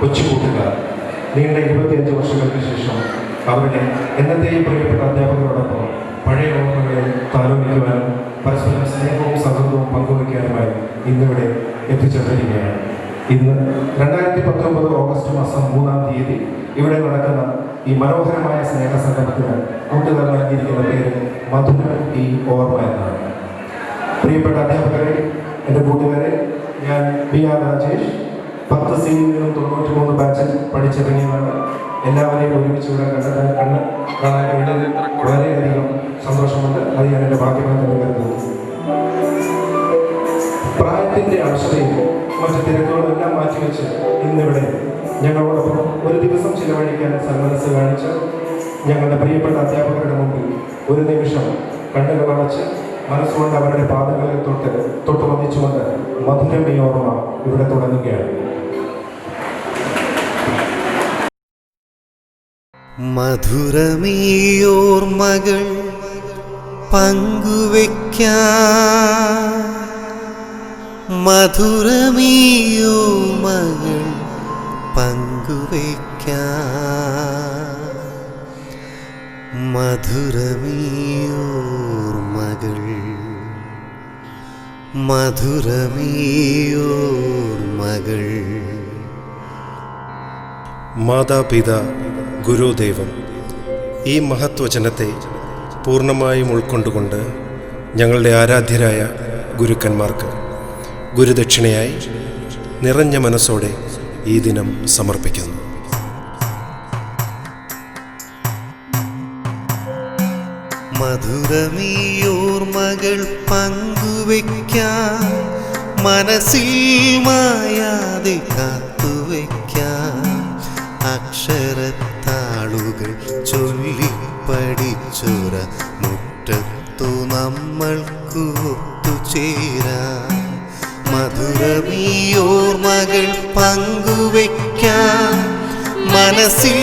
കൊച്ചു കൂട്ടുകാർ നീണ്ട 25 വർഷങ്ങൾക്ക് ശേഷം അവരുടെ എന്നത്തെയും പ്രിയപ്പെട്ട അധ്യാപകരോടൊപ്പം പഴയ ഓർമ്മകളെ താലോലിക്കുവാനും പരസ്പരം സ്നേഹവും സൗഹൃദവും പങ്കുവയ്ക്കാനുമായി ഇന്നിവിടെ എത്തിച്ചേർന്നിരിക്കുകയാണ്. ഇന്ന് 2019 ഓഗസ്റ്റ് മാസം 3-ാം തീയതി ഇവിടെ നടക്കുന്ന ഈ മനോഹരമായ സ്നേഹസംഗമത്തിന് കൂട്ടുകാർ നൽകിയിരിക്കുന്ന പേര് മധുരം ഈ ഓർമ്മ എന്നാണ്. പ്രിയപ്പെട്ട അധ്യാപകരെ, എൻ്റെ കൂട്ടുകാരെ, ഞാൻ BR രാജേഷ് 10 സിയിൽ നിന്നും 93 ബാച്ചിൽ പഠിച്ചിറങ്ങിയതാണ്. എല്ലാവരെയും ഒരുമിച്ച് ഇവിടെ കാണാൻ വളരെയധികം സന്തോഷമുണ്ട്. അത് ഞാൻ എൻ്റെ ഭാഗ്യമായി തന്നെ കരുതുന്നു. പ്രായത്തിൻ്റെ അവസ്ഥയും മറ്റു തിരക്കുകളെല്ലാം മാറ്റിവെച്ച് ഇന്നിവിടെ ഞങ്ങളോടൊപ്പം ഒരു ദിവസം ചിലവഴിക്കാൻ സന്മനസ് കാണിച്ച ഞങ്ങളുടെ പ്രിയപ്പെട്ട അധ്യാപകരുടെ മുമ്പിൽ ഒരു നിമിഷം കണ്ണുകൾ അടച്ച് മനസ്സുകൊണ്ട് അവരുടെ പാദങ്ങളിൽ തൊട്ട് വന്നിച്ചുകൊണ്ട് മധുരം ഈ ഓർമ്മ ഇവിടെ തുടങ്ങുകയാണ്. മധുരമീയോർമകൾ പങ്കുവയ്ക്കാൻ, മധുരമീയോർമകൾ പങ്കുവയ്ക്കാൻ, മധുരമീയോർമകൾ, മധുരമീയോർമകൾ. മാതാപിതാ ഗുരുദേവം, ഈ മഹത്വചനത്തെ പൂർണ്ണമായും ഉൾക്കൊണ്ടുകൊണ്ട് ഞങ്ങളുടെ ആരാധ്യരായ ഗുരുക്കന്മാർക്ക് ഗുരുദക്ഷിണയായി നിറഞ്ഞ മനസ്സോടെ ഈ ദിനം സമർപ്പിക്കുന്നു. മധുരമീയോർമകൾ പങ്കുവയ്ക്കാൻ, മനസ്സിൽ മായാതെ കാത്തുവയ്ക്കാൻ, അക്ഷരത്താളുകൾ ചൊല്ലിപ്പടിച്ചൊര മുറ്റത്തു നമ്മൾക്കു ഒത്തുചേരാൻ. മധുരമീയോർമകൾ പങ്കുവയ്ക്കാൻ, മനസ്സിൽ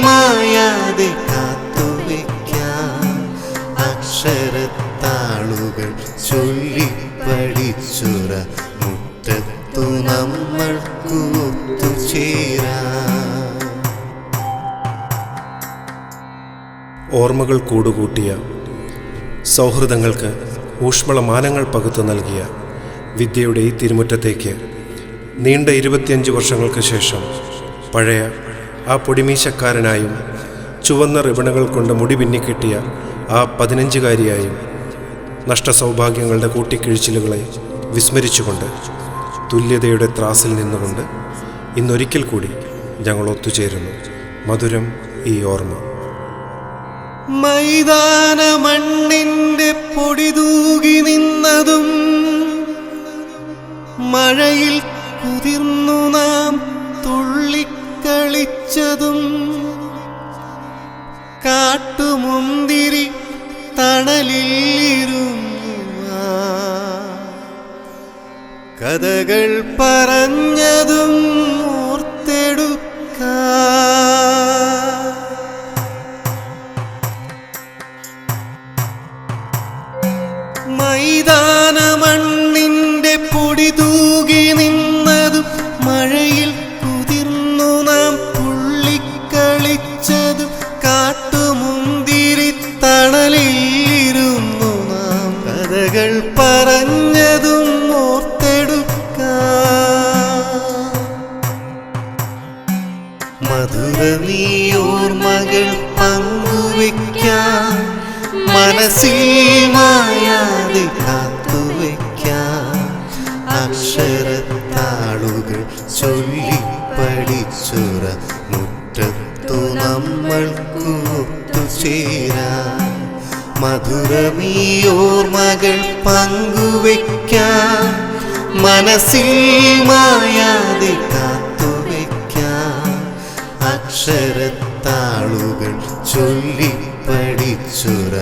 മായാതെ കാത്തുവയ്ക്കാൻ, അക്ഷരത്താളുകൾ ചൊല്ലിപ്പടിച്ചൊര മുറ്റത്തു നമ്മൾക്കു ഒത്തുചേരാൻ. ഓർമ്മകൾ കൂടുകൂട്ടിയ, സൗഹൃദങ്ങൾക്ക് ഊഷ്മളമാനങ്ങൾ പകുത്തു നൽകിയ വിദ്യയുടെ ഈ തിരുമുറ്റത്തേക്ക് നീണ്ട 25 വർഷങ്ങൾക്ക് ശേഷം പഴയ ആ പൊടിമീശക്കാരനായും ചുവന്ന റിബണുകൾ കൊണ്ട് മുടി പിന്നിക്കെട്ടിയ ആ 15-കാരിയായും നഷ്ടസൗഭാഗ്യങ്ങളുടെ കൂട്ടിക്കിഴിച്ചിലുകളെ വിസ്മരിച്ചുകൊണ്ട് തുല്യതയുടെ ത്രാസിൽ നിന്നുകൊണ്ട് ഇന്നൊരിക്കൽ കൂടി ഞങ്ങൾ ഒത്തുചേരുന്നു. മധുരം ഈ ഓർമ്മ. മൈതാന മണ്ണിന്റെ പൊടി തൂകി നിന്നതും, മഴയിൽ കുതിർന്നു നാം തുള്ളിക്കളിച്ചതും, കാട്ടുമുന്തിരി തണലിലിരുന്നു കഥകൾ പറഞ്ഞതും ഓർത്തെടുക്കാം. മൈതാന മണ്ണിന്റെ പൊടി തൂകി നിന്നതും, മഴയിൽ കുതിർന്നു നാം തുള്ളിക്കളിച്ചതും, കാട്ടുമുന്തിരി തണലിലിരുന്നു നാം കഥകൾ പറഞ്ഞതും ഓർത്തെടുക്കാം. മധുരമീയോർമകൾ പങ്കുവയ്ക്കാൻ, മനസ്സിൽ മായാതെ കാത്തുവയ്ക്കാൻ, അക്ഷരത്താളുകൾ ചൊല്ലിപ്പടിച്ചൊര മുറ്റത്തു നമ്മൾക്കു ഒത്തുചേരാൻ. മധുരമീയോർമകൾ പങ്കുവയ്ക്കാൻ, മനസ്സിൽ മായാതെ കാത്തുവയ്ക്കാൻ, അക്ഷരത്താളുകൾ ചൊല്ലിപ്പടിച്ചൊര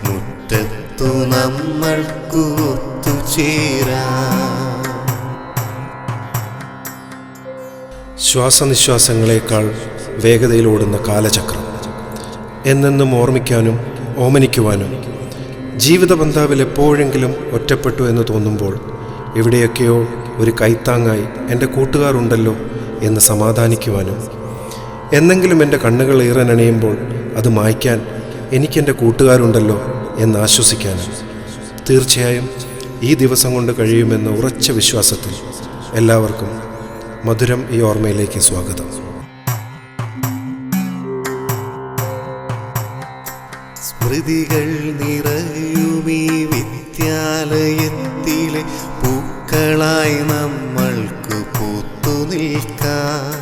മുറ്റത്തു നമ്മൾക്കു ഒത്തുചേരാൻ. ശ്വാസനിശ്വാസങ്ങളെക്കാൾ വേഗതയിലോടുന്ന കാലചക്രം എന്നെന്നും ഓർമ്മിക്കാനും ഓമനിക്കുവാനും, ജീവിതബന്ധാവിൽ എപ്പോഴെങ്കിലും ഒറ്റപ്പെട്ടു എന്ന് തോന്നുമ്പോൾ എവിടെയൊക്കെയോ ഒരു കൈത്താങ്ങായി എൻ്റെ കൂട്ടുകാരുണ്ടല്ലോ എന്ന് സമാധാനിക്കുവാനും എന്നെങ്കിലും എൻ്റെ കണ്ണുകൾ ഈറനണിയുമ്പോൾ അത് മായ്ക്കാൻ എനിക്കെൻ്റെ കൂട്ടുകാരുണ്ടല്ലോ എന്ന് ആശ്വസിക്കാനും തീർച്ചയായും ഈ ദിവസം കൊണ്ട് കഴിയുമെന്ന ഉറച്ച വിശ്വാസത്തിൽ എല്ലാവർക്കും മധുരം ഈ ഓർമ്മയിലേക്ക് സ്വാഗതം. സ്മൃതികൾ നിറയുമീ വിദ്യാലയത്തിലെ പൂക്കളായി നമ്മൾക്ക് പൂത്തു നിൽക്കാം.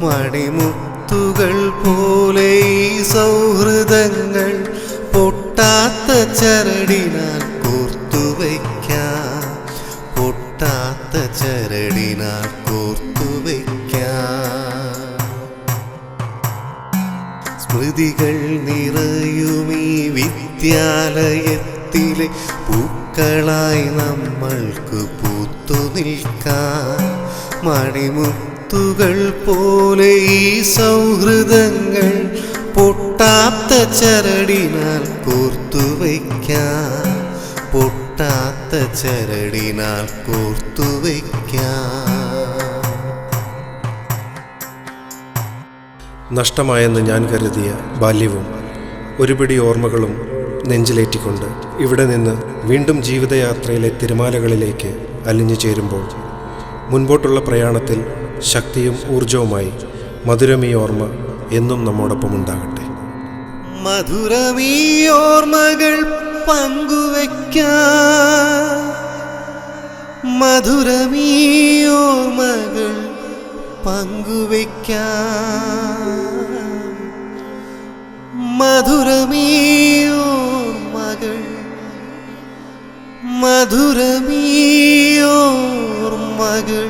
മണിമുത്തുകൾ പോലെ ഈ സൗഹൃദങ്ങൾ പൊട്ടാത്ത ചരടിനാൽ കോർത്തുവയ്ക്കാം. പൊട്ടാത്ത ചരടിനാൽ കോർത്തുവയ്ക്കാം. സ്മൃതികൾ നിറയുമീ വിദ്യാലയത്തിലെ പൂക്കളായി നമ്മൾക്ക് പൂത്തു നിൽക്കാം. മണിമുത്തുകൾ പോലെ ഈ സൗഹൃദങ്ങൾ പൊട്ടാത്ത ചരടിനാൽ കോർത്തുവയ്ക്കാം. പൊട്ടാത്ത ചരടിനാൽ കോർത്തുവയ്ക്കാം. നഷ്ടമായെന്ന് ഞാൻ കരുതിയ ബാല്യവും ഒരുപിടി ഓർമ്മകളും നെഞ്ചിലേറ്റിക്കൊണ്ട് ഇവിടെ നിന്ന് വീണ്ടും ജീവിതയാത്രയിലെ തിരമാലകളിലേക്ക് അലിഞ്ഞു ചേരുമ്പോൾ മുൻപോട്ടുള്ള പ്രയാണത്തിൽ ശക്തിയും ഊർജവുമായി മധുരമീ ഓർമ്മ എന്നും നമ്മോടൊപ്പം ഉണ്ടാകട്ടെ. മധുരമീ ഓർമ്മകൾ പങ്കുവയ്ക്കാം. മധുരമീ ഓർമ്മകൾ പങ്കുവയ്ക്കാം. മധുരമീ ഓർമ്മകൾ മധുരമീ ഓർമ്മകൾ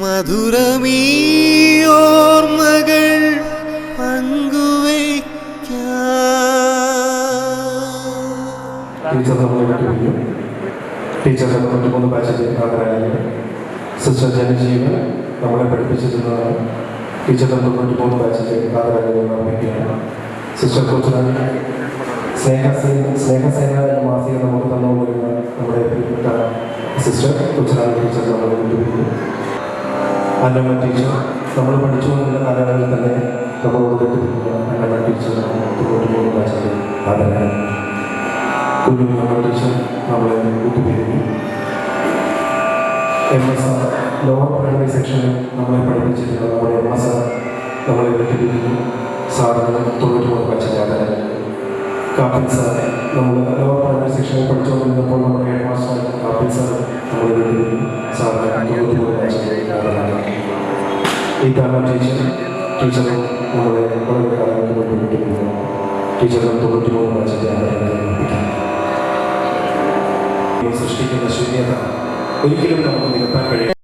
മധുരമീ ഓർമ്മകൾ പങ്കുവയ്ക്കാം. ടീച്ചർ 93 ബാച്ചിലെ ആദരാഞ്ജലി. സിസ്റ്റർ ജനജീവൻ നമ്മളെ പഠിപ്പിച്ചിരുന്നതാണ്. ടീച്ചർ 93 ബാച്ചിലെ ആദരാഞ്ജലി നിർമ്മിക്കുകയാണ്. സിസ്റ്റർ കൊച്ചുനാഥ് സ്നേഹസേന എന്ന മാസിക നമുക്ക് തന്നുകൊണ്ടിരുന്ന നമ്മുടെ പ്രിയപ്പെട്ട സിസ്റ്റർ കൊച്ചുനാഥ് ടീച്ചർ നമ്മളെ വിട്ടുപിരിഞ്ഞു. അന്നമ്മ ടീച്ചർ നമ്മൾ പഠിച്ചുകൊണ്ടിരുന്ന കാലങ്ങളിൽ തന്നെ നമ്മളോട് വിട്ടുപിരിഞ്ഞ അന്നമ്മ ടീച്ചർ 93 ബാച്ചിലെ ആദരാഞ്ജലി. കുഞ്ഞുമ്മ ടീച്ചർ നമ്മളെ വിട്ടുപിരിഞ്ഞു. MS ലോവർ പ്രൈമറി സെക്ഷനിൽ നമ്മളെ പഠിപ്പിച്ചിരുന്ന നമ്മുടെ MS നമ്മളെ വിട്ടുപിരിഞ്ഞു. സാറിന് 93 ബാച്ചിലെ ആദരാഞ്ജലി. കാപ്പിൽ സാർ നമ്മൾ ലോവർ പ്രൈമറി സെക്ഷനിൽ പഠിച്ചുകൊണ്ടിരുന്നപ്പോൾ നമ്മുടെ ഹെഡ് മാസ്റ്റർ കാപ്പിൽ സാർ നമ്മളെ വിട്ടുപിരിഞ്ഞു. സാറിന് 93 ബാച്ചിലെ ആദരാഞ്ജലി. ഈ കാരണം ടീച്ചറും നമ്മളെ വളരെ കാലങ്ങൾക്ക് മുമ്പ് വിട്ടുപിരിഞ്ഞു. ടീച്ചറും 93 ബാച്ചിലെ ആദരാഞ്ജലി സൃഷ്ടിക്കുന്ന ശൂന്യത ഒരിക്കലും നമുക്ക് നികത്താൻ കഴിയും.